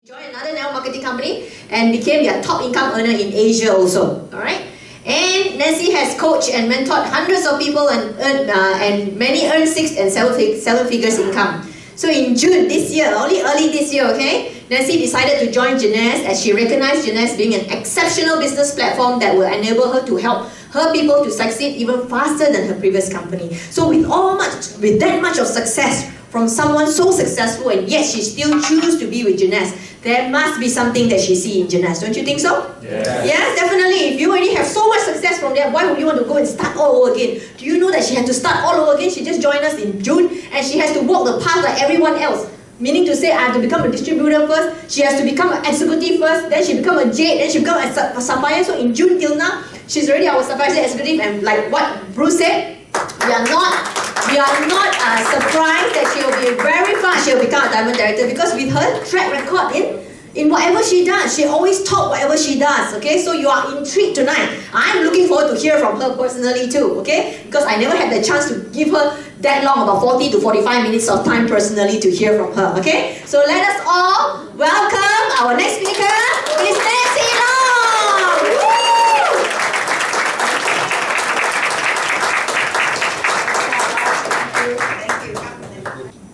Joined another network marketing company and became their top income earner in Asia also. Alright? And Nancy has coached and mentored hundreds of people and many earn 6 and 7 figures income. So in June this year, early this year, okay, Nancy decided to join Jeunesse as she recognized Jeunesse being an exceptional business platform that will enable her to help her people to succeed even faster than her previous company. So with that much of success from someone so successful, and yet she still chooses to be with Jeunesse, there must be something that she sees in Jeunesse. Don't you think so? Yeah. Yes, definitely. If you already have so much success from there, why would you want to go and start all over again? Do you know that she had to start all over again? She just joined us in June and she has to walk the path like everyone else. Meaning to say, I have to become a distributor first, she has to become an executive first, then she become a Jade, then she become a Sapphire. So in June till now, she's already our Sapphire executive, and like what Bruce said, we are not surprised that she will be very fast, she will become a Diamond Director, because with her track record in whatever she does, she always top whatever she does, okay? So you are intrigued tonight. I'm looking forward to hear from her personally too, okay? Because I never had the chance to give her that long, about 40 to 45 minutes of time personally to hear from her, okay? So let us all welcome our next speaker, Miss Nancy Long! Woo!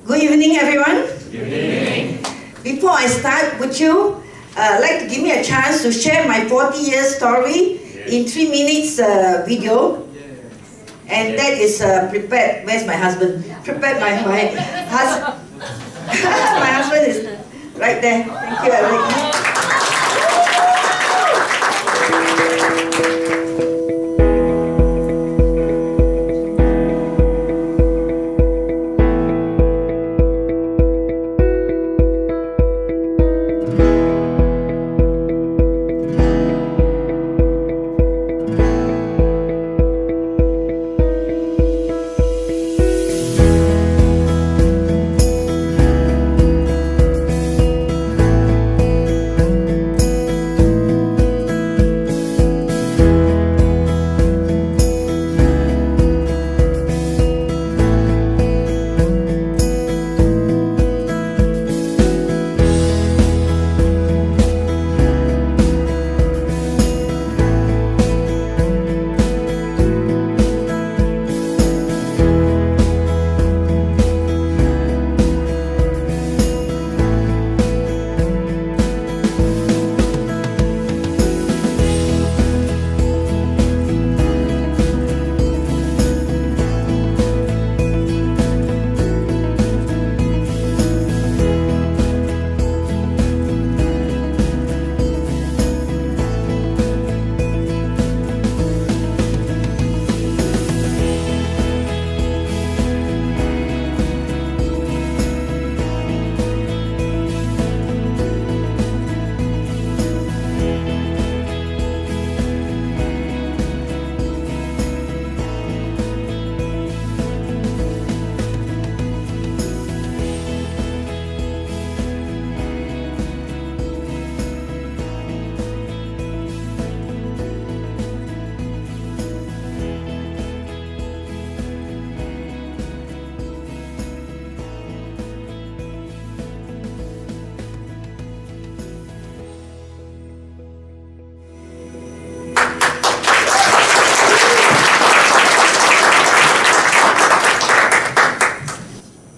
Good evening, everyone. Good evening. Before I start, would you like to give me a chance to share my 40-year story in 3 minutes video? And that is prepared. Where's my husband? Prepared by my husband. My husband is right there. Thank you, Eric.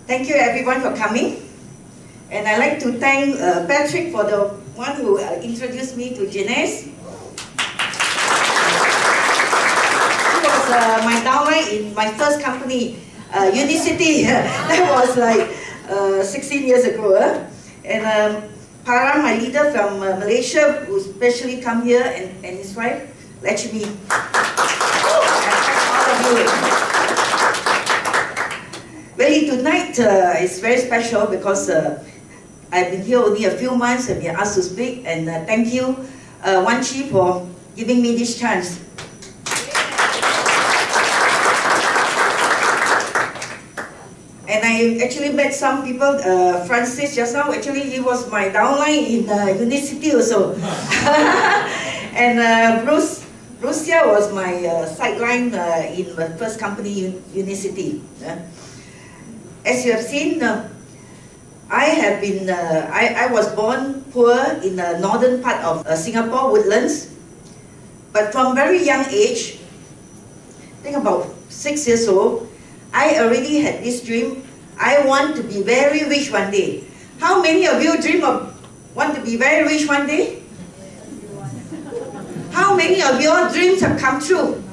Thank you everyone for coming, and I'd like to thank Patrick for the one who introduced me to Jeunesse. He was my downline in my first company, Unicity. That was like 16 years ago. And Para, my leader from Malaysia, who specially come here, and his wife, Lakshmi. And all of you. Really, tonight is very special because I've been here only a few months and been asked to speak, and thank you, Wan Chi, for giving me this chance. And I actually met some people, Francis just now, actually he was my downline in Unicity also. And Russia was my sideline in the first company, Unicity. As you have seen, I was born poor in the northern part of Singapore, Woodlands. But from very young age, I think about 6 years old, I already had this dream. I want to be very rich one day. How many of you dream of want to be very rich one day? How many of your dreams have come true?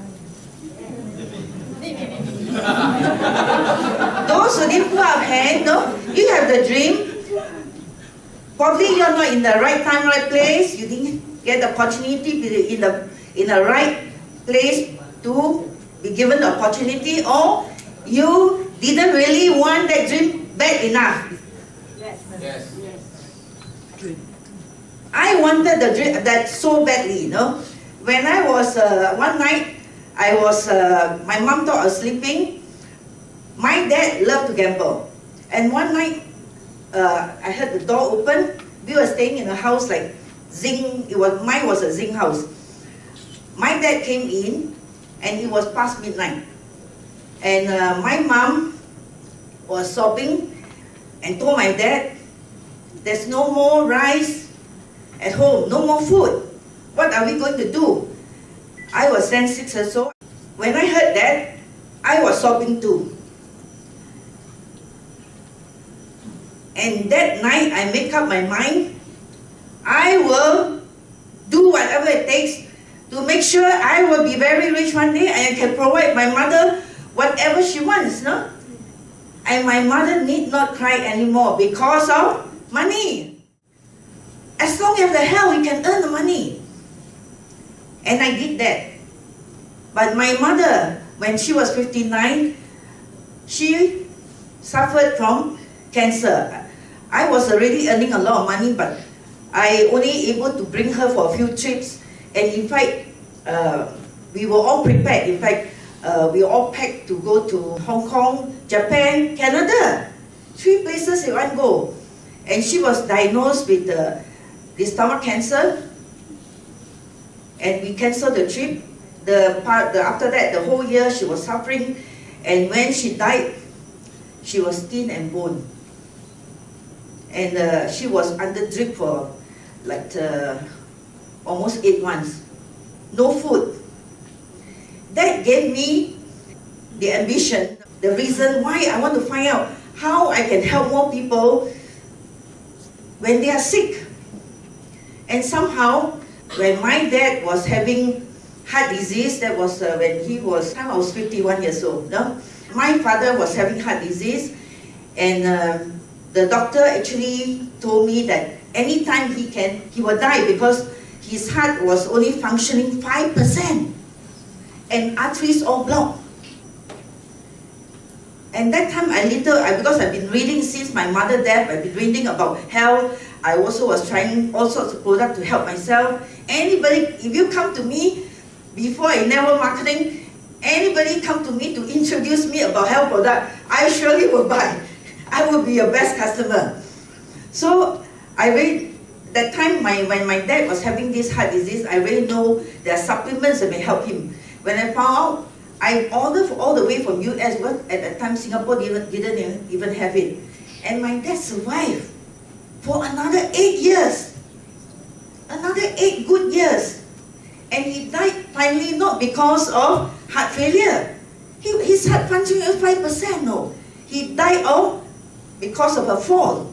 Those who didn't put up hand, no? You have the dream. Probably you're not in the right time, right place. You didn't get the opportunity in the right place to be given the opportunity, or you didn't really want that dream bad enough. Yes. I wanted the dream that so badly, you know. When I was, one night, my mom thought I was sleeping. My dad loved to gamble. And one night, I heard the door open. We were staying in a house like zinc, mine was a zinc house. My dad came in, and it was past midnight. And my mom was sobbing and told my dad, there's no more rice at home, no more food. What are we going to do? I was then 6 years old. When I heard that, I was sobbing too. And that night, I make up my mind, I will do whatever it takes to make sure I will be very rich one day and I can provide my mother whatever she wants, no? And my mother need not cry anymore because of money. As long as the hell we can earn the money. And I did that. But my mother, when she was 59, she suffered from cancer. I was already earning a lot of money, but I only able to bring her for a few trips. And in fact, we were all prepared. In fact, we all packed to go to Hong Kong, Japan, Canada. 3 places in one go. And she was diagnosed with the stomach cancer. And we cancelled the trip. After that, the whole year she was suffering. And when she died, she was skin and bone. And she was under drip for like almost 8 months. No food. That gave me the ambition, the reason why I want to find out how I can help more people when they are sick. And somehow, when my dad was having heart disease, that was when I was 51 years old. No? My father was having heart disease, and the doctor actually told me that anytime he will die because his heart was only functioning 5%. And arteries all blocked. And that time because I've been reading since my mother death, I've been reading about health. I also was trying all sorts of products to help myself. Anybody, if you come to me, before in network marketing, anybody come to me to introduce me about health product, I surely will buy. I will be your best customer. So that time when my dad was having this heart disease, I really know there are supplements that may help him. When I found out, I ordered all the way from US, but at that time Singapore didn't even have it. And my dad survived for another 8 years. Another 8 good years. And he died finally not because of heart failure. His heart functioning was 5%, no. He died because of a fall.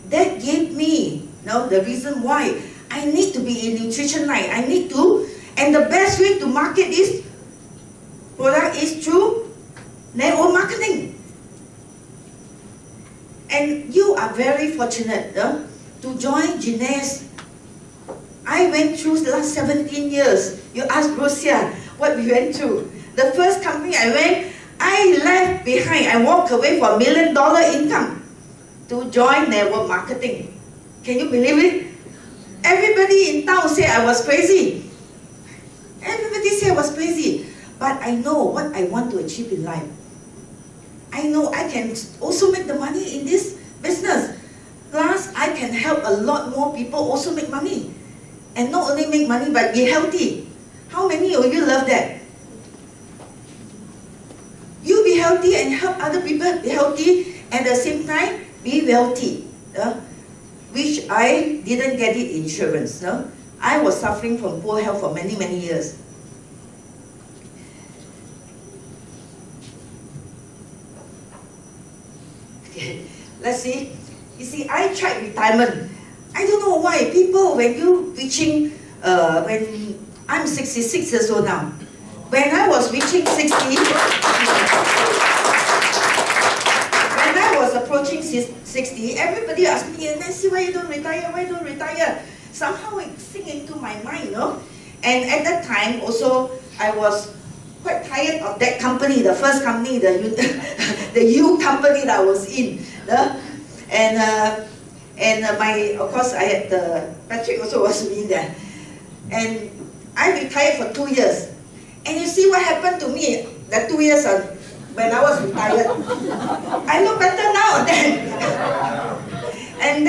That gave me the reason why I need to be in nutrition line. I need to. And the best way to market this product is through network marketing. And you are very fortunate to join Jeunesse. I went through the last 17 years. You ask Rosia what we went through. The first company I went, I left behind. I walked away for $1 million income to join network marketing. Can you believe it? Everybody in town said I was crazy. Everybody said I was crazy, but I know what I want to achieve in life. I know I can also make the money in this business. Plus, I can help a lot more people also make money. And not only make money, but be healthy. How many of you love that? You be healthy and help other people be healthy, and at the same time, be wealthy. which I didn't get it insurance. No? I was suffering from poor health for many, many years. Okay, let's see. You see, I tried retirement. I don't know why people, when you reaching, when I'm 66 years old now, when I was reaching 60, when I was approaching 60, everybody asked me, Nancy, why you don't retire? Why don't retire? Somehow it sink into my mind, no? And at that time, also, I was quite tired of that company, the first company, the U company that I was in. No? And of course, I had Patrick also was in there. And I retired for 2 years. And you see what happened to me the 2 years when I was retired. I look better now then. And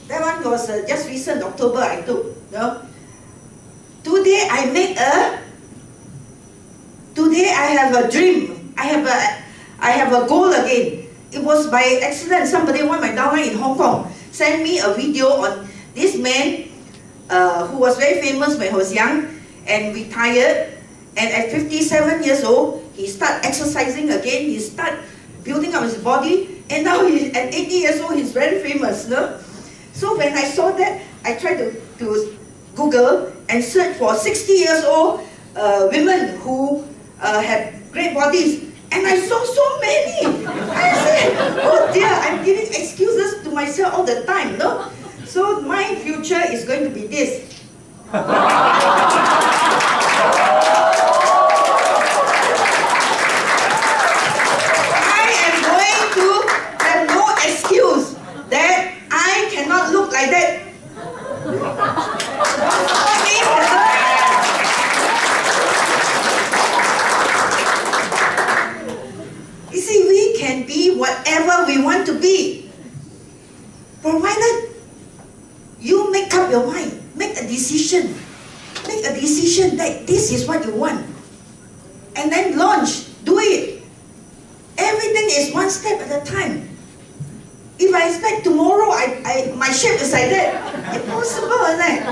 that one was just recent October I took. No? Today I have a dream. I have a goal again. It was by accident. Somebody, one of my downline in Hong Kong, sent me a video on this man who was very famous when he was young and retired. And at 57 years old, he started exercising again. He started building up his body. And now at 80 years old, he's very famous. No? So when I saw that, I tried to Google and search for 60 years old women who had great bodies. And I saw so many. I said, oh dear, I'm giving excuses to myself all the time, no? So my future is going to be this. I am going to have no excuse that I cannot look like that. You see, we can be whatever we want to be, provided you make up your mind, make a decision that this is what you want, and then launch, do it. Everything is one step at a time. If I expect tomorrow, my shape is like that, impossible, isn't it?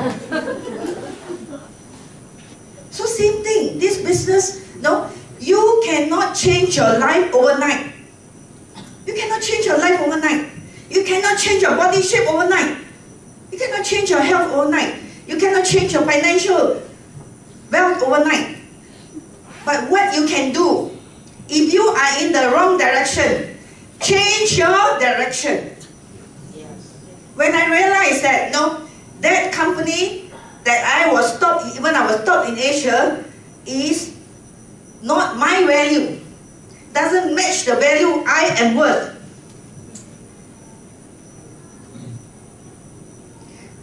So same thing, this business, no, you cannot change your life overnight. You cannot change your life overnight. You cannot change your body shape overnight. You cannot change your health overnight. You cannot change your financial wealth overnight. But what you can do, if you are in the wrong direction, change your direction. When I realized that, that company that I was top in Asia is not my value, doesn't match the value I am worth.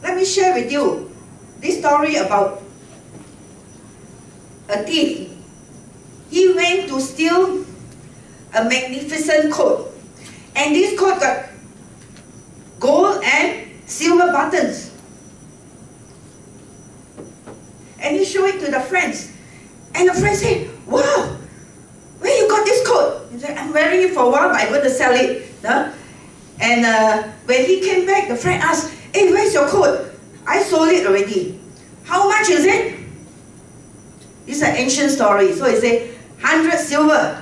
Let me share with you this story about a thief. He went to steal a magnificent coat, and this coat got gold and silver buttons. And he showed it to the friends, and the friends said, "Wow, where you got this coat?" He said, "I'm wearing it for a while, but I'm going to sell it." No? And when he came back, the friend asked, "Hey, where's your coat?" "I sold it already." "How much is it?" This is an ancient story. So he said, 100 silver.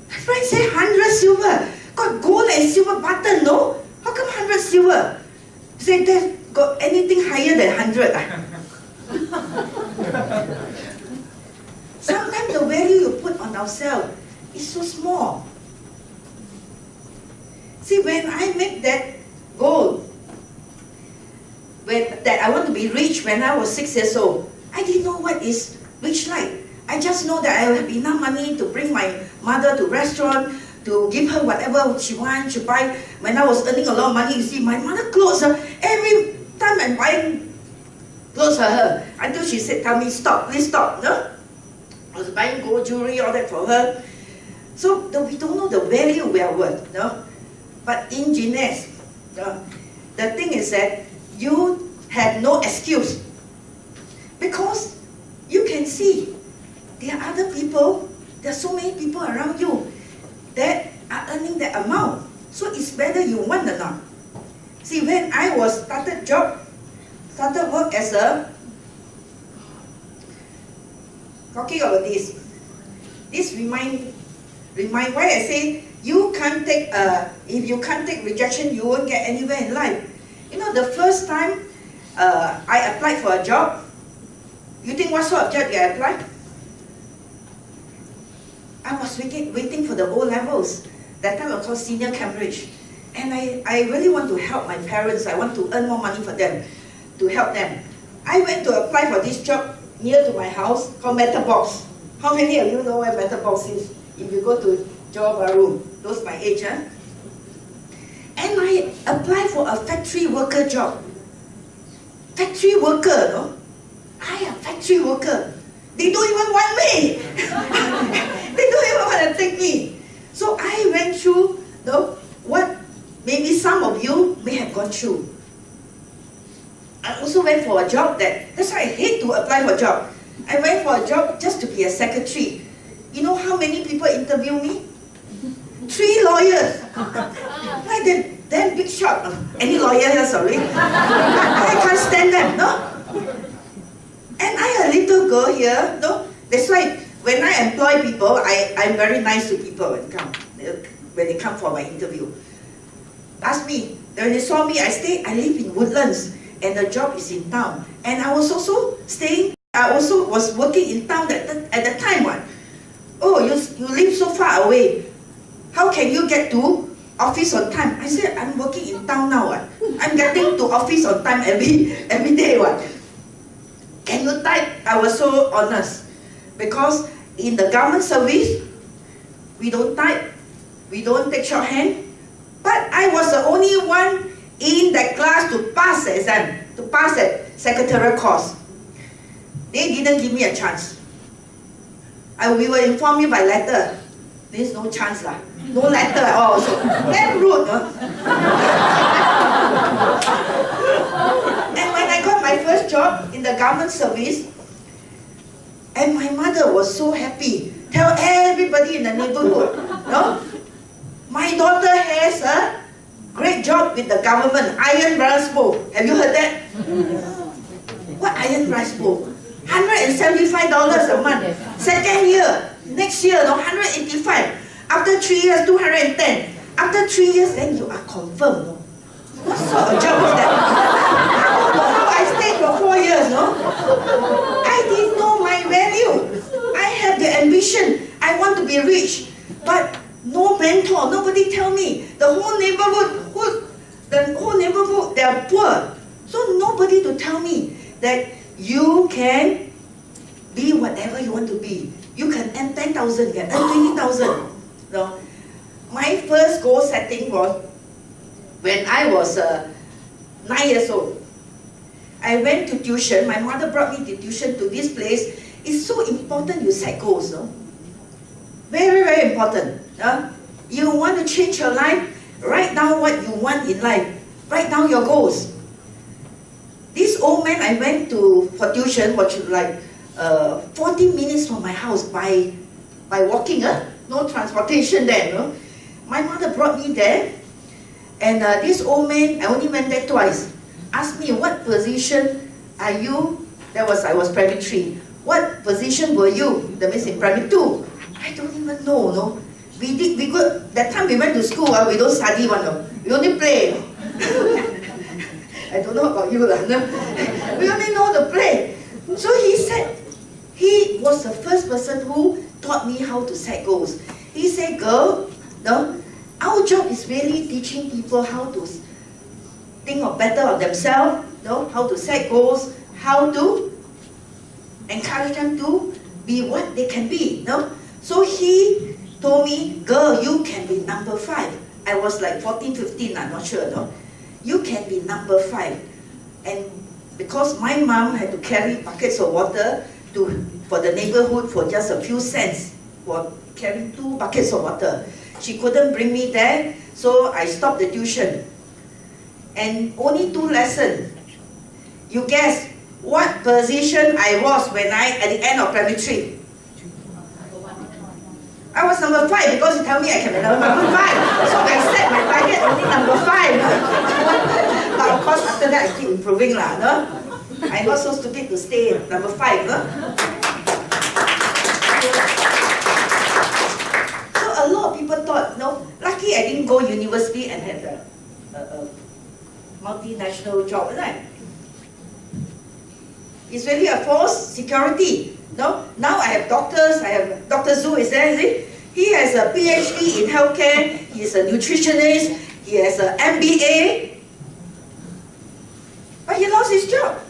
The friend said, 100 silver? Got gold and silver button, no? How come 100 silver? He said, "There's got anything higher than 100? Sometimes the value you put on ourselves is so small. See, when I make that goal, that I want to be rich when I was 6 years old, I didn't know what is rich like. I just know that I will have enough money to bring my mother to restaurant, to give her whatever she wants to buy. When I was earning a lot of money, you see, my mother clothes, every time I'm buying clothes for her, until she said, "Tell me, stop, please stop." No? I was buying gold jewelry, all that for her. So we don't know the value we are worth. No? But in Jeunesse, the thing is that you have no excuse, because you can see there are other people, there are so many people around you that are earning that amount. So it's whether you want or not. See, when I was started work as a, talking about this remind why I say you can't take, if you can't take rejection, you won't get anywhere in life. You know, the first time I applied for a job, you think what sort of job I applied? I was waiting for the O levels. That time I was called Senior Cambridge. And I really want to help my parents. I want to earn more money for them, to help them. I went to apply for this job near to my house called Metal Box. How many of you know where Metal Box is? If you go to Johor Bahru, those my age, huh? And I applied for a factory worker job. Factory worker, no? I am a factory worker. They don't even want me. They don't even want to take me. So I went through what maybe some of you may have gone through. I also went for a job that's why I hate to apply for a job. I went for a job just to be a secretary. You know how many people interview me? 3 lawyers. Like them big shot. Any lawyer here, sorry. I can't stand them, no? And I a little girl here, no? That's why when I employ people, I'm very nice to people when they come for my interview. Ask me, when they saw me, I live in Woodlands, and the job is in town. And I was also I also was working in town at the time. What? Oh, you live so far away. How can you get to office on time? I said, I'm working in town now. What? I'm getting to office on time every day. What? Can you type? I was so honest. Because in the government service, we don't type, we don't take shorthand. But I was the only one in that class to pass the exam, to pass that secretarial course. They didn't give me a chance. We were informed by letter. There's no chance lah. No letter at all. So damn rude. No? And when I got my first job in the government service, and my mother was so happy. Tell everybody in the neighborhood, no? My daughter has a great job with the government, iron rice bowl. Have you heard that? What iron rice bowl? $175 a month. Second year, next year, no, 185. After 3 years, 210. After 3 years, then you are confirmed, no? What sort of job is that? I stayed for 4 years, no? I didn't know my value. I have the ambition. I want to be rich. But no mentor, nobody tell me. The whole neighborhood, they are poor. So nobody to tell me that you can be whatever you want to be. You can earn 10,000, you can earn 20,000. No? My first goal setting was when I was 9 years old. I went to tuition. My mother brought me to tuition to this place. It's so important you set goals, no? Very, very important. You want to change your life? Write down what you want in life. Write down your goals. This old man I went to for tuition was like 40 minutes from my house by walking. No transportation there. No? My mother brought me there, and this old man, I only went there twice, asked me, what position are you? I was primary 3. What position were you? That means in primary 2. I don't even know, no? That time we went to school, we don't study one, no? We only play. No? I don't know about you, no? We only know the play. So he said, he was the first person who taught me how to set goals. He said, girl, no, our job is really teaching people how to think of better of themselves, no? How to set goals, how to encourage them to be what they can be. No? So he told me, girl, you can be number 5. I was like 14, 15, I'm not sure. No? You can be number 5. And because my mom had to carry buckets of water for the neighborhood for just a few cents, for carrying 2 buckets of water, she couldn't bring me there, so I stopped the tuition. And only 2 lessons. You guess what position I was when at the end of primary 3? I was number 5 because you tell me I can be number 5. So I set my target only number 5. But of course after that I keep improving lah, no? I'm not so stupid to stay at number 5, no? So a lot of people thought, no, lucky I didn't go university and had a multinational job, isn't it? It's really a false security. No? Now I have doctors, I have Dr. Zhu, is there, is it? He has a PhD in healthcare, he is a nutritionist, he has an MBA, but he lost his job.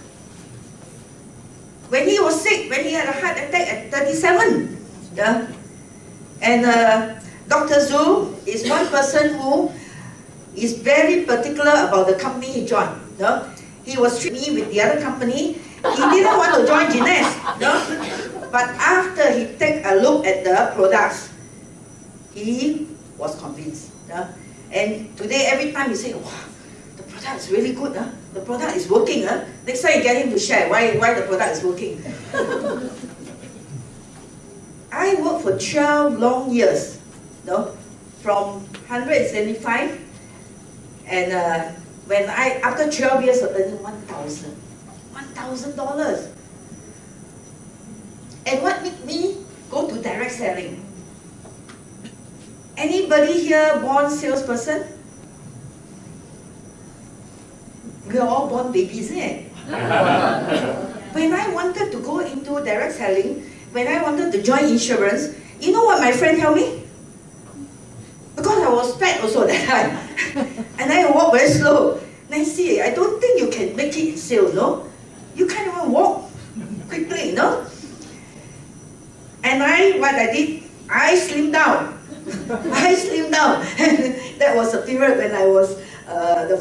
When he was sick, when he had a heart attack at 37. Yeah? And Dr. Zhu is one person who is very particular about the company he joined. No? He was treating me with the other company. He didn't want to join Jeunesse. No? But after he took a look at the products, he was convinced. No? And today, every time he says, wow, the product is really good. Huh? The product is working. Huh? Next time you get him to share why the product is working. I worked for 12 long years. No? From 175, and when after 12 years of earning $1,000. And what made me go to direct selling? Anybody here born salesperson? We are all born babies, isn't it? When I wanted to go into direct selling, when I wanted to join insurance, you know what my friend told me? Because I was fat also that time. And I walk very slow. Nancy, I don't think you can make it in sales, no? You can't even walk quickly, no? And what I did, I slimmed down. I slimmed down. That was a period when I was, the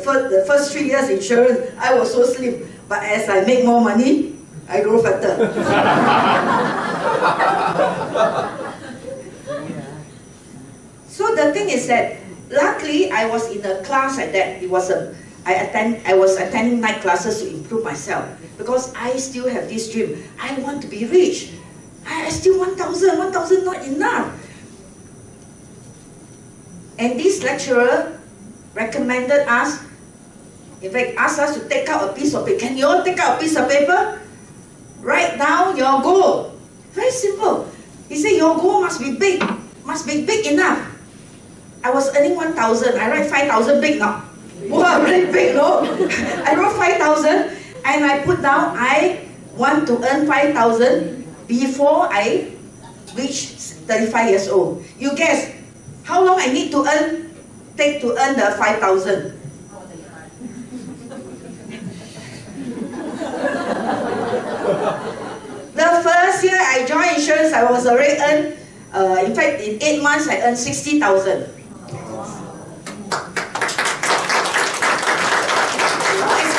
first 3 years insurance, I was so slim. But as I make more money, I grow fatter. So the thing is that, luckily I was in a class like that. It was I was attending night classes to improve myself because I still have this dream. I want to be rich. I still 1,000 not enough. And this lecturer recommended us, in fact asked us to take out a piece of paper. Can you all take out a piece of paper? Write down your goal. Very simple. He said your goal must be big enough. I was earning 1,000. I write 5,000 big now. Wow, really big, no? I wrote 5,000 and I put down I want to earn 5,000 before I reach 35 years old. You guess how long I need to take to earn the 5,000? The first year I joined insurance, I was already earned, in fact in 8 months I earned 60,000.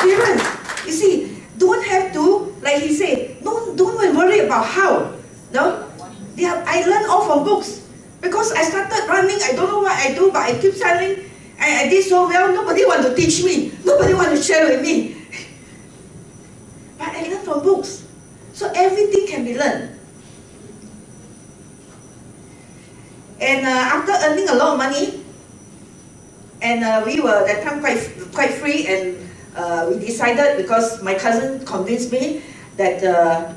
Experience. You see, don't have to, like he said, don't worry about how. No? I learned all from books. Because I started running, I don't know what I do, but I keep selling. And I did so well, nobody want to teach me. Nobody want to share with me. But I learned from books. So everything can be learned. And after earning a lot of money, and we were that time quite free, and we decided, because my cousin convinced me that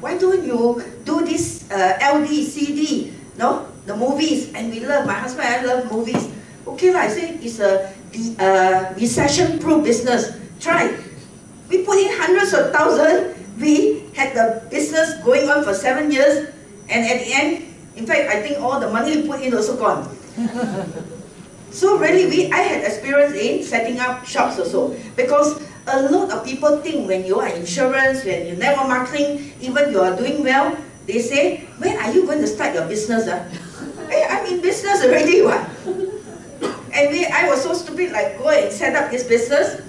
why don't you do this LD, CD, no? The movies, and we love, my husband and I love movies. Okay, I say it's a recession-proof business. Try. We put in hundreds of thousands. We had the business going on for 7 years, and at the end, in fact, I think all the money we put in also gone. So really, I had experience in setting up shops also, because a lot of people think when you are insurance, when you network marketing, even you are doing well, they say, when are you going to start your business? Hey, I'm in business already, what? And I was so stupid, like go and set up this business.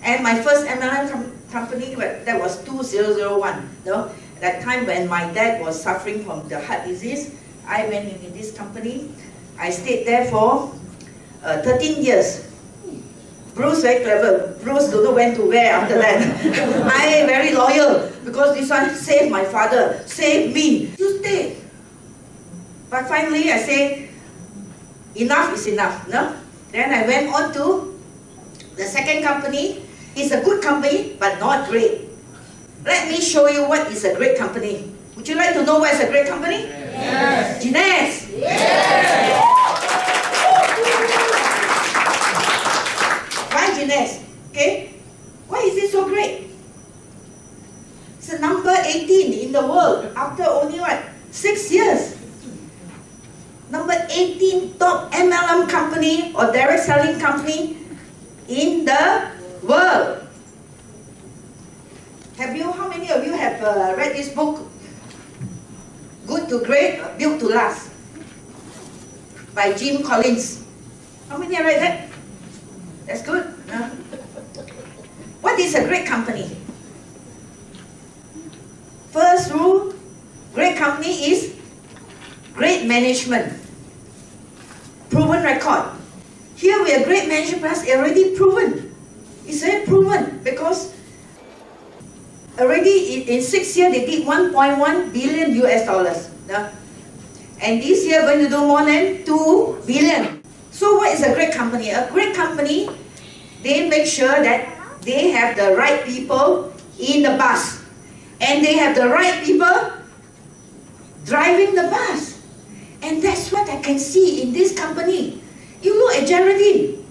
And my first MLM company, that was 2001. No? That time when my dad was suffering from the heart disease, I went in this company. I stayed there for 13 years. Bruce very clever. Bruce don't know when to wear after that. I very loyal because this one saved my father, saved me. You stay. But finally I say, enough is enough. No? Then I went on to the second company. It's a good company, but not great. Let me show you what is a great company. Would you like to know what is a great company? Yes. Jeunesse. Yes. Why Jeunesse? Okay. Why is it so great? It's number 18 in the world after only what? 6 years. Number 18 top MLM company or direct selling company in the world. How many of you have read this book, Good to Great, Built to Last, by Jim Collins? How many have read that? That's good. What is a great company? First rule, great company is great management. Proven record. Here we are great management plus already proven. It's very proven because already in 6 years they did 1.1 billion US dollars. And this year going to do more than 2 billion. So what is a great company? A great company, they make sure that they have the right people in the bus. And they have the right people driving the bus. And that's what I can see in this company. You look at Geraldine.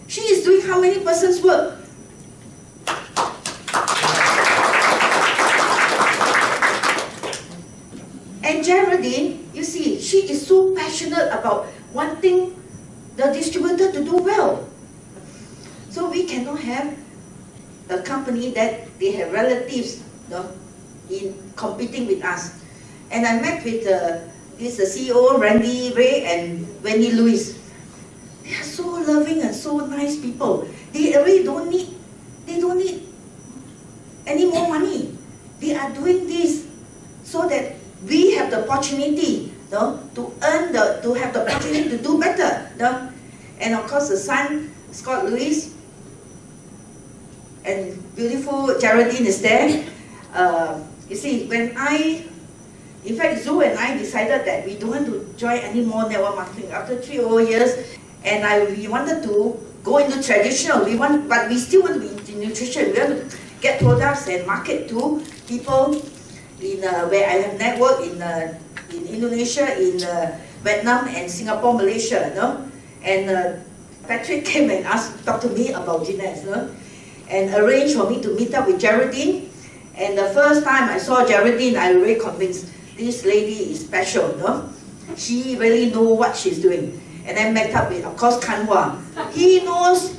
She is doing how many persons work? And Geraldine, you see, she is so passionate about wanting the distributor to do well. So we cannot have a company that they have relatives, in competing with us. And I met with this CEO, Randy Ray and Wendy Lewis. They are so loving and so nice people. They really don't need any more money. They are doing this so that we have the opportunity to earn to have the opportunity to do better. And of course the son, Scott Lewis, and beautiful Geraldine is there. You see, in fact, Zhu and I decided that we don't want to join any more network marketing after 3 whole years, and we wanted to go into traditional. But we still want to be into nutrition. We want to get products and market to people in where I have network in Indonesia, in Vietnam, and Singapore, Malaysia. And Patrick came and talked to me about Jeunesse, and arranged for me to meet up with Geraldine. And the first time I saw Geraldine, I was really convinced this lady is special. She really knows what she's doing. And I met up with, of course, Kanwa. He knows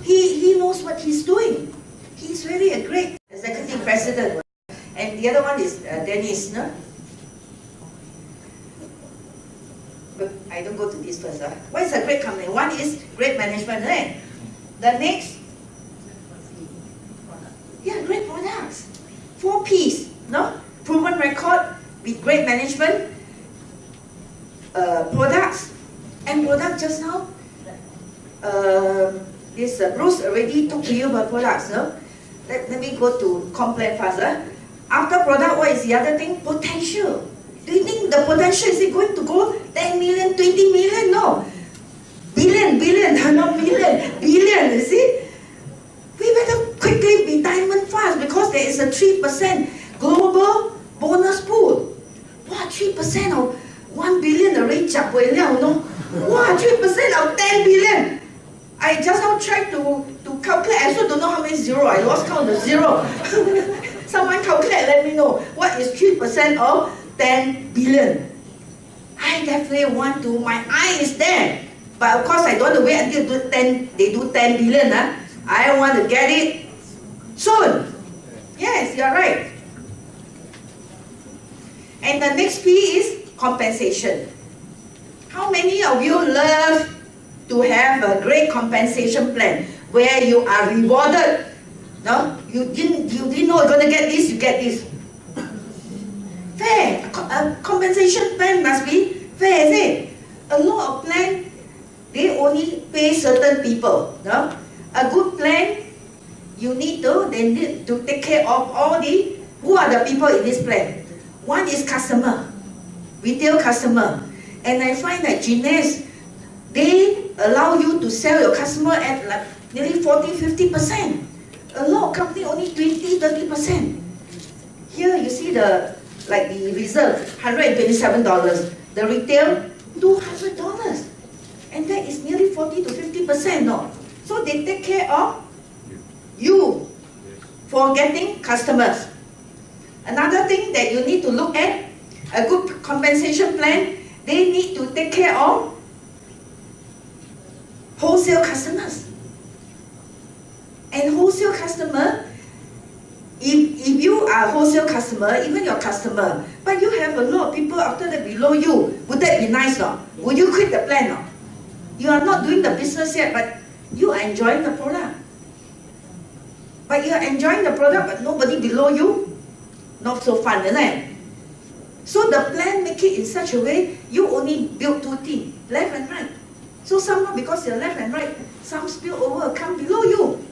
what he's doing. He's really a great executive president. And the other one is Dennis. But I don't go to this first. What is a great company? One is great management. Right? The next, great products. 4 P's. Proven record with great management, products, and product just now. Bruce already talked to you about products. Let me go to complaint fast. After product, what is the other thing? Potential. Do you think the potential is it going to go 10 million, 20 million? No. Billion, not million, billion, you see? We better quickly be diamond fast because there is a 3% global bonus pool. Wow, 3% of 1 billion already chap way liao, no? Wow, 3% of 10 billion. I just now tried to calculate. I also don't know how many zero. I lost count of zero. Someone calculate, let me know. What is 3% of 10 billion? I definitely want to. My eye is there. But of course, I don't want to wait until they do 10 billion. I want to get it soon. Yes, you're right. And the next P is compensation. How many of you love to have a great compensation plan where you are rewarded? No, you didn't know you're going to get this, you get this. Fair. A compensation plan must be fair, is it? A lot of plans, they only pay certain people. No? A good plan, they need to take care of all who are the people in this plan. One is customer, retail customer. And I find that Jeunesse, they allow you to sell your customer at like nearly 40-50%. A lot of company only 20-30%. Here you see the reserve, $127. The retail, $200. And that is nearly 40-50%. No? So they take care of you for getting customers. Another thing that you need to look at, a good compensation plan, they need to take care of wholesale customers. And wholesale customer, if you are a wholesale customer, even your customer, but you have a lot of people after that below you, would that be nice? No? Would you quit the plan? No? You are not doing the business yet, but you are enjoying the product. But you are enjoying the product, but nobody below you, not so fun, isn't it? So the plan make it in such a way, you only build two teams, left and right. So somehow because you're left and right, some spill over, come below you.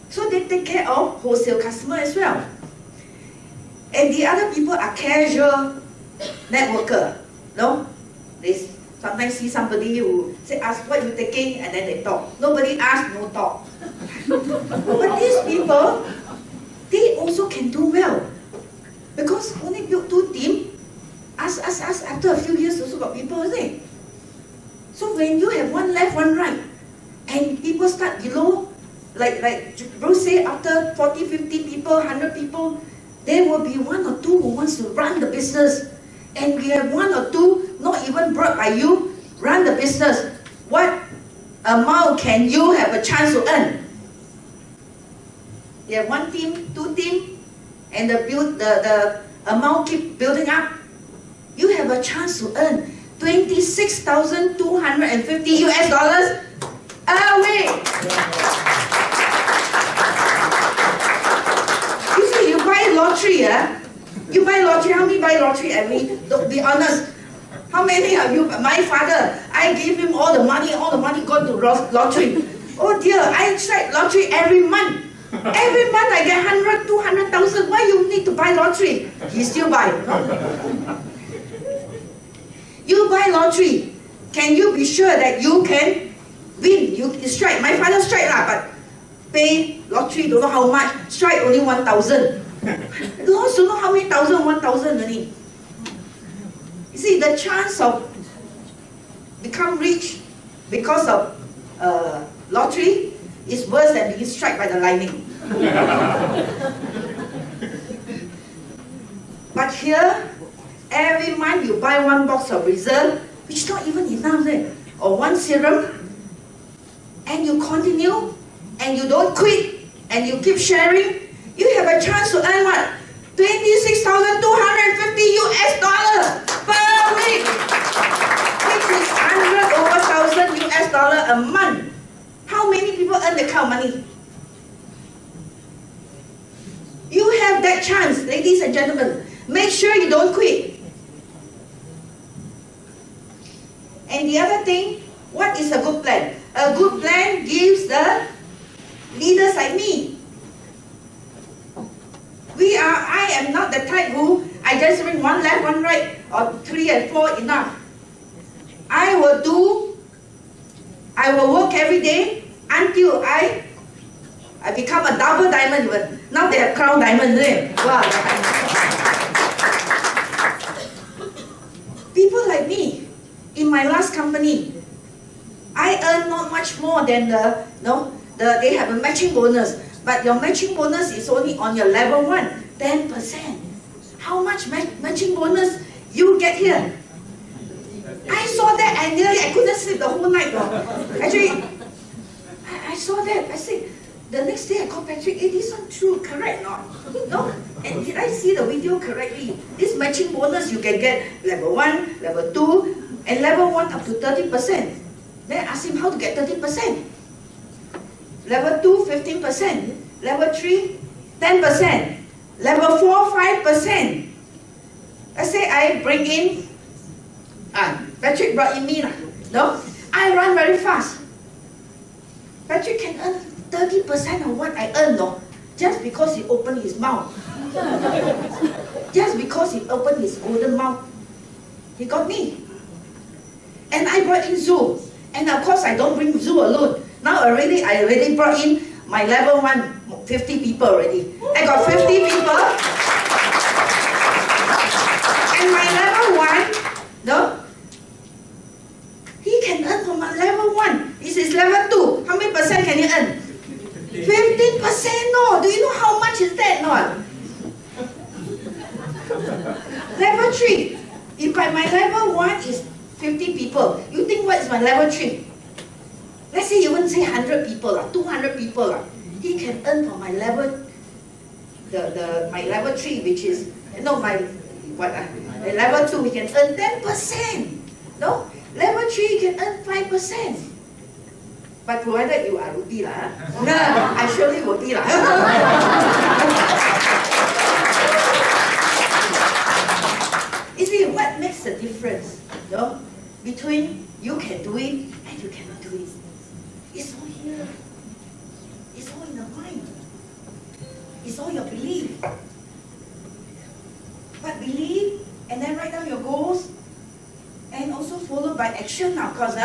So they take care of wholesale customer as well. And the other people are casual networker. No? They sometimes see somebody who say, ask what you taking, and then they talk. Nobody ask, no talk. But these people, they also can do well. Because only build two teams, ask, after a few years also got people, isn't it? So when you have one left, one right, and people start below, like Bruce say, after 40, 50 people, 100 people, there will be one or two who wants to run the business. And we have one or two, not even brought by you, run the business. What amount can you have a chance to earn? You have one team, two teams, and the amount keep building up. You have a chance to earn $26,250 US a week. You see, you buy lottery, you buy lottery. How many buy lottery every? Don't be honest. How many of you? My father, I gave him all the money gone to lottery. Oh dear, I strike lottery every month. Every month I get 100, 200,000. Why you need to buy lottery? He still buy. You buy lottery. Can you be sure that you can win? You strike. My father strike lah, but pay lottery don't know how much. Strike only 1,000. Lost don't know how many thousand, 1,000 only. You see, the chance of become rich because of lottery is worse than being struck by the lightning. But here, every month you buy one box of reserve, which is not even enough, or one serum, and you continue, and you don't quit, and you keep sharing, you have a chance to earn what? $26,250 US per week, which is 100 over 1,000 US dollar a month. How many people earn that kind of money? You have that chance, ladies and gentlemen. Make sure you don't quit. And the other thing, what is a good plan? A good plan gives the leaders like me. I am not the type who I just bring one left, one right, or 3 and 4 enough. I will work every day until I become a double diamond even. Now they have crown diamond, right? Wow. People like me, in my last company, I earn not much more than they have a matching bonus. But your matching bonus is only on your level 1, 10%. How much matching bonus you get here? I saw that and I couldn't sleep the whole night. Actually, I saw that. I said, the next day I called Patrick, this one true, correct or not? No? And did I see the video correctly? This matching bonus you can get level 1, level 2, and level 1 up to 30%. Then I asked him how to get 30%. Level 2, 15%. Level 3, 10%. Level 4, 5%. Let's say I bring in, Patrick brought in me. No? I run very fast. Patrick can earn 30% of what I earn, no? Just because he opened his mouth. Just because he opened his golden mouth. He got me. And I brought in Zoo. And of course I don't bring Zoo alone. Now I already brought in my level 1, 50 people already. I got 50 people. And my level 1, no? He can earn from my level 1. This is level 2. How many percent can he earn? 15%, no. Do you know how much is that, no? Level 3. If my level 1 is 50 people, you think what is my level 3? Let's say you wouldn't say 100 people, 200 people. He can earn from my level, my level 3, which is, no, my level 2, we can earn 10%. No? Level 3, you can earn 5%. But provided you are rupee lah. I surely rupee lah. You see, what makes the difference, no, between you can do it and you cannot do it? It's all here. It's all in the mind. It's all your belief. But believe, and then write down your goals, and also followed by action, of course.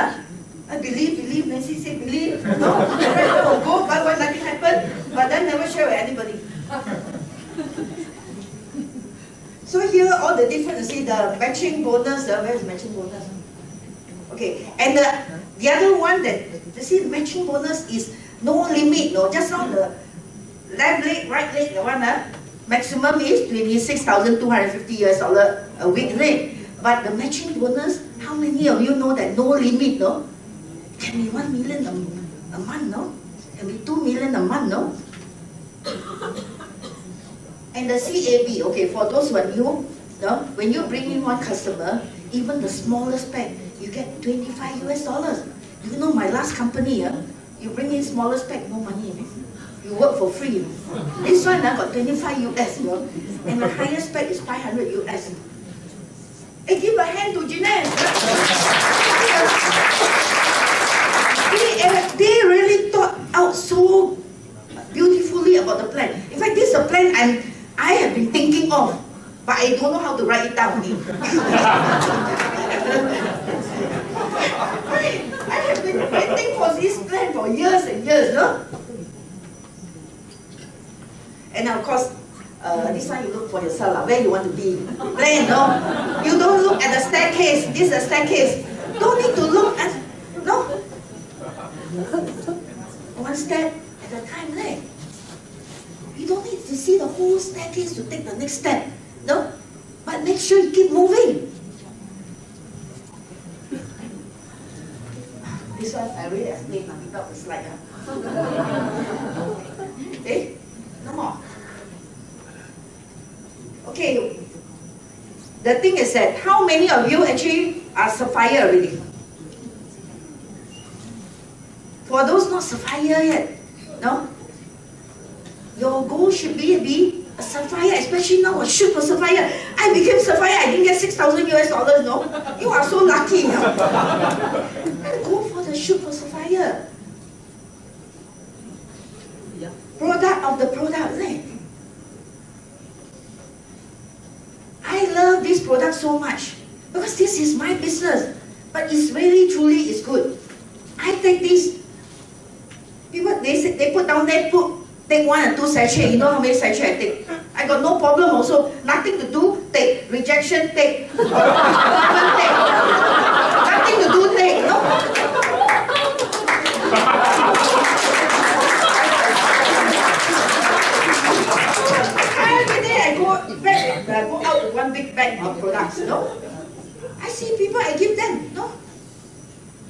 I believe, Nancy said believe. No, right now go, but when nothing happened, but then never share with anybody. So here all the different, you see the matching bonus, where's the matching bonus? Okay, and the other one that, you see the matching bonus is no limit, no, just now the left leg, right leg, the one, maximum is $26,250 a week, isn't it? But the matching bonus, how many of you know that no limit, no? Can be 1 million a month, no? Can be 2 million a month, no? And the CAB, okay, for those who are new, no? When you bring in one customer, even the smallest pack, you get $25. You know my last company, you bring in smallest pack, no money, you work for free. This one got 25 US, no? And the highest pack is 500 US. Hey, give a hand to Jeunesse. They really thought out so beautifully about the plan. In fact, this is a plan I have been thinking of, but I don't know how to write it down. I have been waiting for this plan for years and years, no? And of course, this one you look for yourself, where you want to be. Plan, no? You don't look at the staircase. This is a staircase. Don't need to look at, no? One step at a time, right? You don't need to see the whole staircase to take the next step, no? But make sure you keep moving. This one I really explained without the slide. Okay? No more. Okay. The thing is that how many of you actually are sapphire already? For those not sapphire yet, no? Your goal should be a sapphire, especially now a shoot for sapphire. I became sapphire, I didn't get $6,000 US, no? You are so lucky, no? And go for the shoot for sapphire. Product of the product, right? I love this product so much because this is my business, but it's really, truly, it's good. I take this. People, they put down there, take 1 or 2 sachets. You know how many sachets I take? I got no problem also. Nothing to do, take. Rejection, take. Take. Nothing to do, take. No? Every day I go out with 1 big bag of products, no? I see people, I give them, no?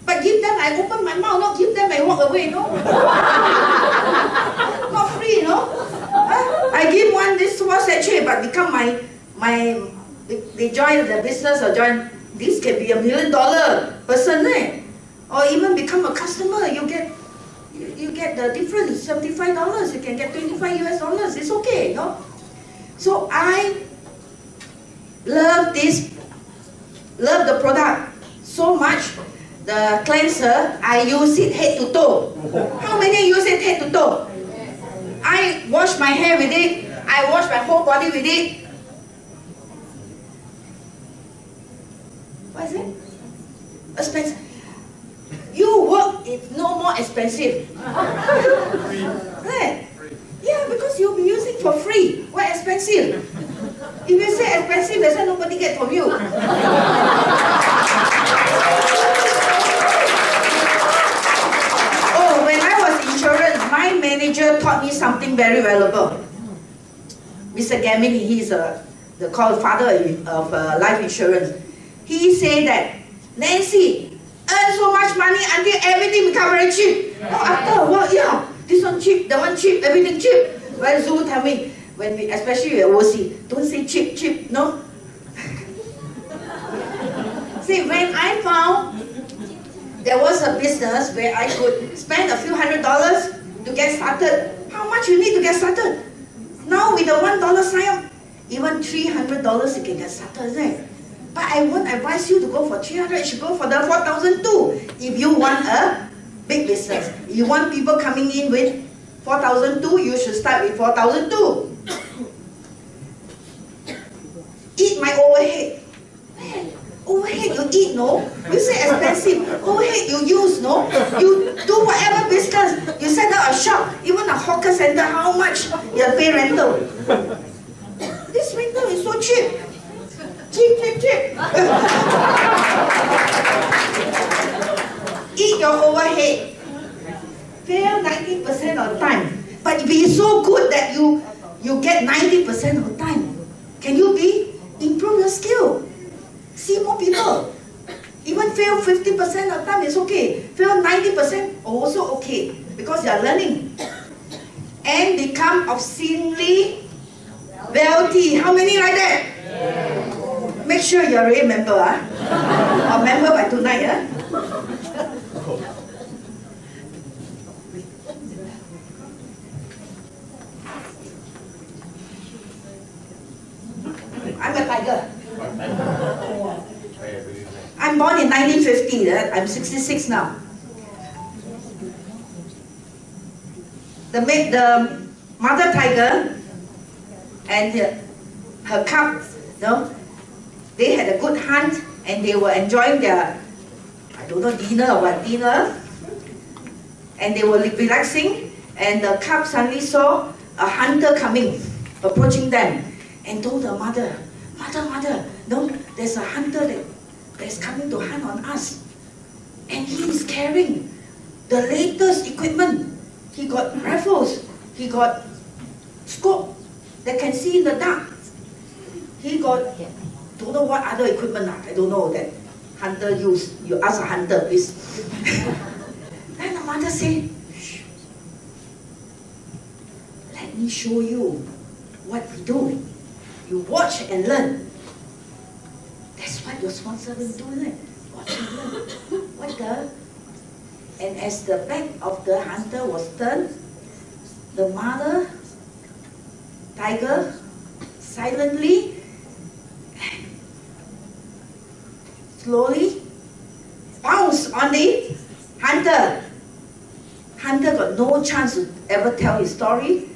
But give them, I open my mouth, not give them, I walk away, no? Not free, no? I give one this small sachet, but become they join the business or join, this can be $1 million person, eh? Or even become a customer, you get the difference, $75, you can get $25 US, it's okay, no? So I love the product so much the cleanser, I use it head to toe. How many use it head to toe? I wash my hair with it. I wash my whole body with it. What is it? Expensive. You work, it's no more expensive. Right? Yeah, because you'll be using for free. Why expensive? If you say expensive, that's why nobody get from you. Oh, when I was in insurance, my manager taught me something very valuable. Mr. Gamini, he's the father of life insurance. He said that, Nancy, earn so much money until everything become very cheap. Oh, after a while, yeah, this one cheap, that one cheap, everything cheap. When Zhu tell me, when we, especially at overseas, don't say cheap, cheap, no? See, when I found there was a business where I could spend a few $100s to get started, how much you need to get started? Now with the $1 sign up, even $300 you can get started, isn't it? But I won't advise you to go for 300, you should go for the 4,000 too. If you want a big business, you want people coming in with 4,000 too, you should start with 4,000 too. Eat my overhead. Man, overhead you eat, no? You say expensive. Overhead you use, no? You do whatever business. You set up a shop, even a hawker center, how much you pay rental? This rental is so cheap. Cheap, cheap, cheap. Eat your overhead. Fail 90% of the time. But be so good that you get 90% of the time. Can you be? Improve your skill. See more people. Even fail 50% of the time is okay. Fail 90% also okay. Because you are learning. And become obscenely wealthy. How many like that? Make sure you're already a member, or member by tonight, I'm a tiger. I'm born in 1950. I'm 66 now. The mother tiger and her cubs, they had a good hunt and they were enjoying their, I don't know, dinner or what, dinner. And they were relaxing, and the cub suddenly saw a hunter coming, approaching them, and told the mother, Mother, no, there's a hunter that's coming to hunt on us. And he is carrying the latest equipment. He got rifles, he got scope that can see in the dark. He got, don't know what other equipment, I don't know that hunter use. You ask a hunter, please. Then the mother said, shh, let me show you what we do. You watch and learn. That's what your small servant do, isn't it? Watch and learn. And as the back of the hunter was turned, the mother tiger silently, slowly pounced on the hunter. Hunter got no chance to ever tell his story.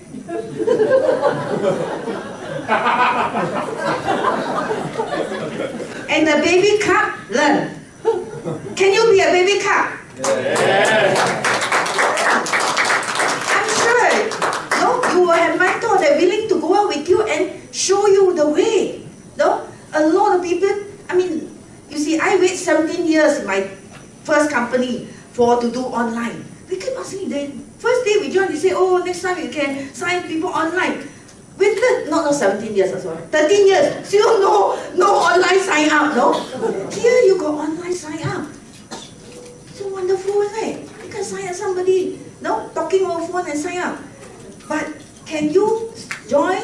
And the baby cub learned. Can you be a baby cub? Yes. I'm sure you will have mentors that are willing to go out with you and show you the way. No? A lot of people, you see, I wait 17 years in my first company to do online. They keep asking me, first day we joined, they say, oh, next time you can sign people online. With not 17 years as well, 13 years, still no online sign up, no? Here you got online sign up. So wonderful, isn't it? You can sign up somebody, no? Talking over phone and sign up. But can you join,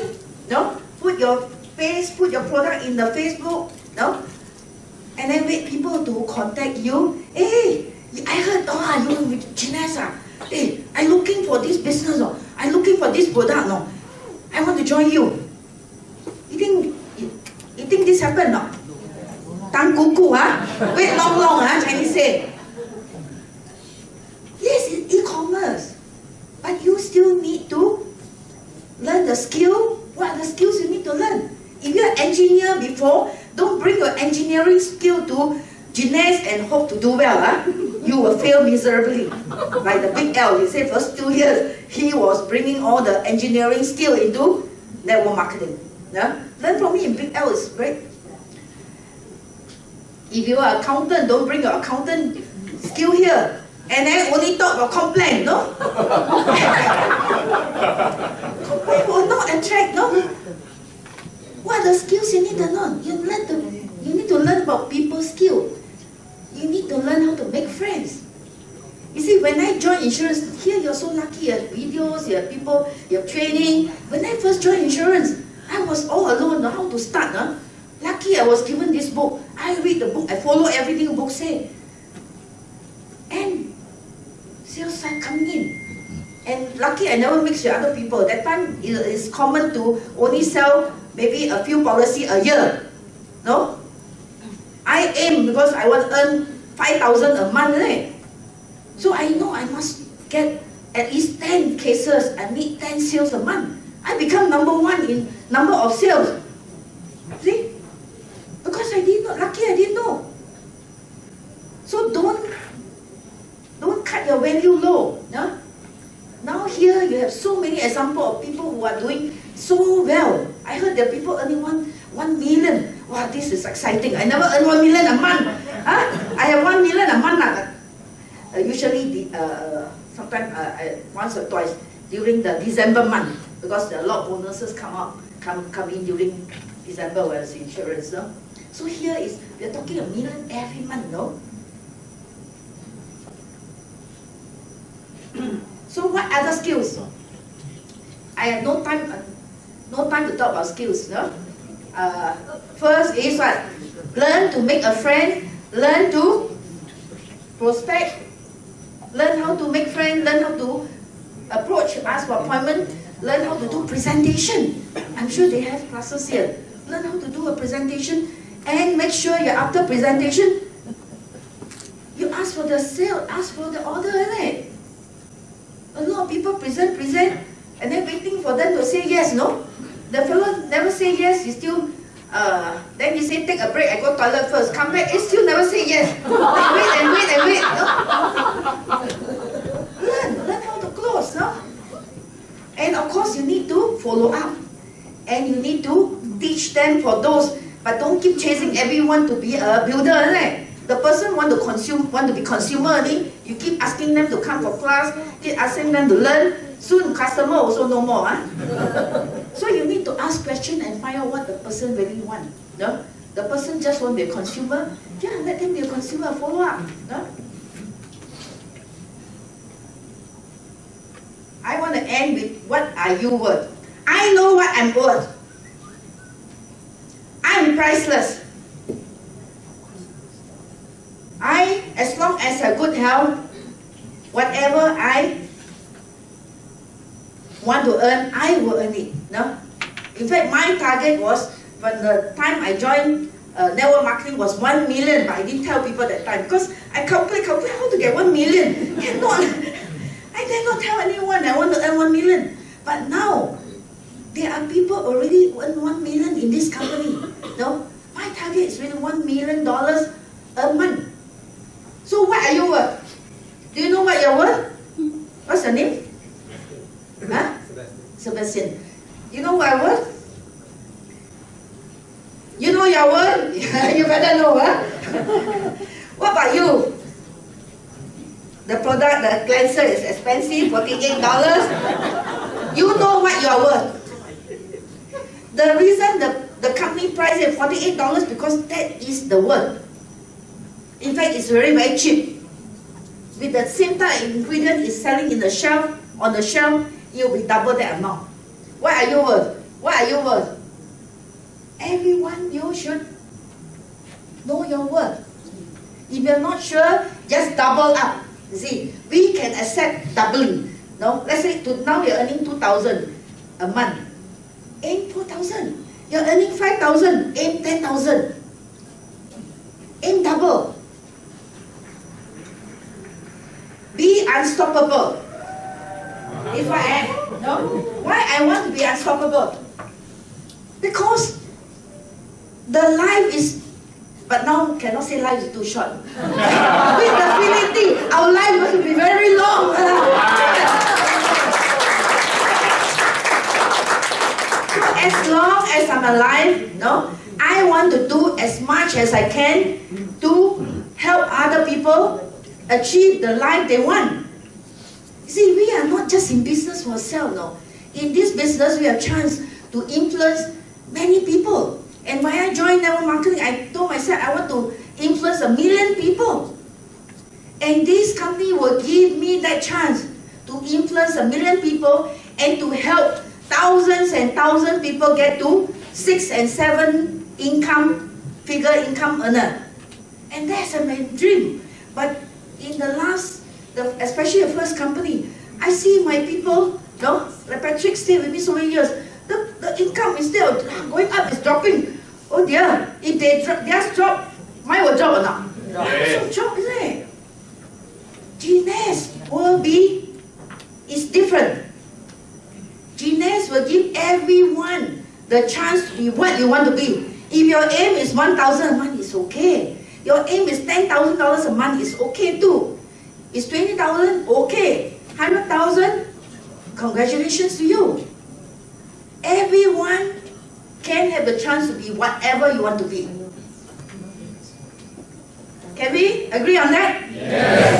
no? Put your product in the Facebook, no? And then wait people to contact you. Hey, I heard, you with Jeunesse. Hey, I'm looking for this business, I'm looking for this product, no? I want to join you. You think this happened, no? Tang kuku, wait long, Chinese say. But you still need to learn the skill. What are the skills you need to learn? If you're an engineer before, don't bring your engineering skill to Jeunesse and hope to do well. You will fail miserably. Like the big L, you say first 2 years, he was bringing all the engineering skill into network marketing. Yeah? Learn from me in big L is great. If you are an accountant, don't bring your accountant skill here. And then only talk about complaint, no? Complaint will not attract, no? What are the skills you need to learn? You need to learn about people's skill. You need to learn how to make friends. You see, when I joined insurance, here you're so lucky. You have videos, you have people, you have training. When I first joined insurance, I was all alone, know how to start. Lucky I was given this book. I read the book, I follow everything the book says. And sales start coming in. And lucky I never mix with other people. That time it's common to only sell maybe a few policies a year. No? I aim because I want to earn 5,000 a month. Right? So I know I must get at least 10 cases. I need 10 sales a month. I become #1 in number of sales. See? Because I didn't know. Lucky I didn't know. So don't cut your value low. No? Now here you have so many examples of people who are doing so well. I heard there are people earning 1 million. Wow, this is exciting. I never earn 1 million a month. I have 1 million a month. Usually, sometimes once or twice during the December month, because there are a lot of bonuses come in during December when it's insurance. No? So here is, we're talking 1 million every month, no? So what other skills? I have no time to talk about skills. No? First is what? Learn to make a friend, learn to prospect, learn how to make friends, learn how to approach, ask for appointment, learn how to do presentation. I'm sure they have classes here. Learn how to do a presentation and make sure you're after presentation, you ask for the sale, ask for the order, right? A lot of people present, and then waiting for them to say yes, no? The fellow never say yes, he still, then he say take a break, I go toilet first, come back, he still never say yes. Wait, no? Learn how to close, no? And of course you need to follow up. And you need to teach them for those, but don't keep chasing everyone to be a builder, right? The person want to be consumer, you keep asking them to come for class, keep asking them to learn, soon customer also no more. So you need to ask questions and find out what the person really wants. No? The person just want to be a consumer, yeah, let them be a consumer, follow up. No? I want to end with, what are you worth? I know what I'm worth. I'm priceless. As long as I have good health, whatever I want to earn, I will earn it. No? In fact, my target was, when the time I joined network marketing was 1 million, but I didn't tell people that time because I calculate how to get 1 million. I cannot tell anyone I want to earn 1 million. But now, there are people already who earn 1 million in this company. No? My target is really $1 million a month. So what are you worth? Do you know what you're worth? What's your name? Huh? Sebastian. You know what I'm worth? You know your worth? You better know, huh? What about you? The product, the cleanser is expensive, $48. You know what you are worth. The reason the company price is $48 because that is the worth. In fact, it's very, very cheap. With the same type of ingredient is selling in the shelf, on the shelf, it will be double that amount. What are you worth? What are you worth? Everyone, you should know your worth. If you're not sure, just double up. You see, we can accept doubling. No? Let's say now you're earning 2,000 a month. Aim 4,000. You're earning 5,000. Aim 10,000. Aim double. Be unstoppable. If I am, no? Why I want to be unstoppable? Because the life is, but now cannot say life is too short. With definitely, our life must be very long. So as long as I'm alive, no, I want to do as much as I can to help other people achieve the life they want. See, we are not just in business for ourselves, no. In this business, we have chance to influence many people. And when I joined network marketing, I told myself I want to influence 1 million people. And this company will give me that chance to influence 1 million people and to help thousands and thousands people get to 6 and 7 income earner. And that's my dream. But in the last, especially the first company, I see my people, no, like Patrick stayed with me so many years, the income is still going up, it's dropping. Oh dear, if they just drop, mine will drop or not? So drop, isn't it? Jeunesse will be, it's different. Jeunesse will give everyone the chance to be what you want to be. If your aim is 1,000 a month, it's okay. Your aim is $10,000 a month, it's okay too. It's 20,000, okay. 100,000, congratulations to you. Everyone can have the chance to be whatever you want to be. Can we agree on that? Yes.